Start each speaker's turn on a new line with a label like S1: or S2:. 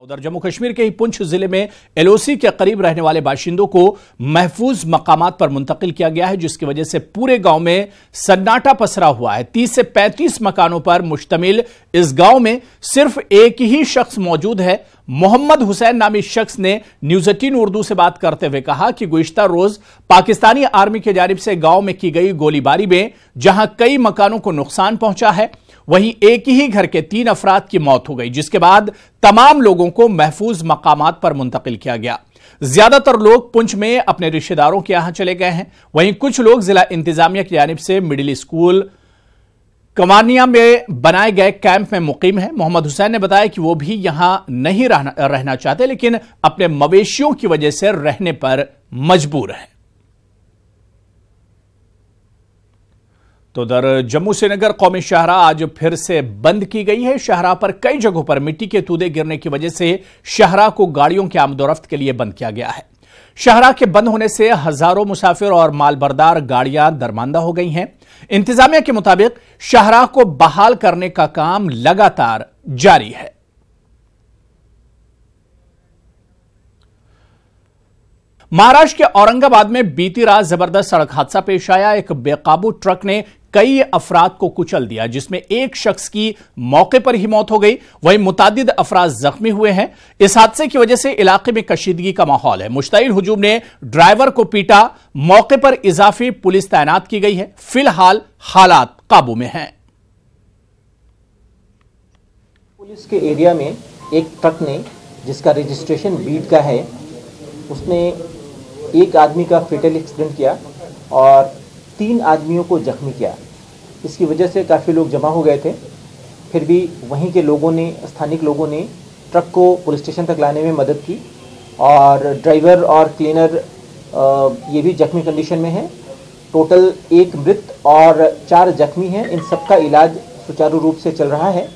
S1: उधर जम्मू कश्मीर के ही पुंछ जिले में एलओसी के करीब रहने वाले बाशिंदों को महफूज मकामात पर मुंतकिल किया गया है, जिसकी वजह से पूरे गांव में सन्नाटा पसरा हुआ है। 30 से 35 मकानों पर मुश्तमिल इस गांव में सिर्फ एक ही शख्स मौजूद है। मोहम्मद हुसैन नामी शख्स ने न्यूज 18 उर्दू से बात करते हुए कहा कि गुज़िश्ता रोज पाकिस्तानी आर्मी की जानिब से गांव में की गई गोलीबारी में जहां कई मकानों को नुकसान पहुंचा है, वहीं एक ही घर के 3 अफराद की मौत हो गई, जिसके बाद तमाम लोगों को महफूज मकामात पर मुंतकिल किया गया। ज्यादातर लोग पुंछ में अपने रिश्तेदारों के यहां चले गए हैं। वहीं कुछ लोग जिला इंतजामिया की जानिब से मिडिल स्कूल कमानिया में बनाए गए कैंप में मुकीम है। मोहम्मद हुसैन ने बताया कि वो भी यहां नहीं रहना चाहते, लेकिन अपने मवेशियों की वजह से रहने पर मजबूर हैं। तो उधर जम्मू श्रीनगर कौमी शाहराह आज फिर से बंद की गई है। शाहराह पर कई जगहों पर मिट्टी के तूदे गिरने की वजह से शाहराह को गाड़ियों के आमदोरफ्त के लिए बंद किया गया है। शाहराह के बंद होने से हजारों मुसाफिर और मालबरदार गाड़ियां दरमांदा हो गई हैं। इंतजामिया के मुताबिक शाहराह को बहाल करने का काम लगातार जारी है। महाराष्ट्र के औरंगाबाद में बीती रात जबरदस्त सड़क हादसा पेश आया। एक बेकाबू ट्रक ने कई अफराद को कुचल दिया, जिसमें एक शख्स की मौके पर ही मौत हो गई, वहीं मुतादिद अफराद जख्मी हुए हैं। इस हादसे की वजह से इलाके में कशीदगी का माहौल है। मुश्तइल हुजूम ने ड्राइवर को पीटा। मौके पर इजाफी पुलिस तैनात की गई है। फिलहाल हालात काबू में हैं।
S2: पुलिस के एरिया में एक ट्रक ने, जिसका रजिस्ट्रेशन बीड का है, उसने एक आदमी का फेटल एक्सीडेंट किया और 3 आदमियों को जख्मी किया। इसकी वजह से काफ़ी लोग जमा हो गए थे। फिर भी वहीं के लोगों ने, स्थानिक लोगों ने ट्रक को पुलिस स्टेशन तक लाने में मदद की और ड्राइवर और क्लीनर ये भी जख्मी कंडीशन में है। टोटल 1 मृत और 4 जख्मी हैं। इन सबका इलाज सुचारू रूप से चल रहा है।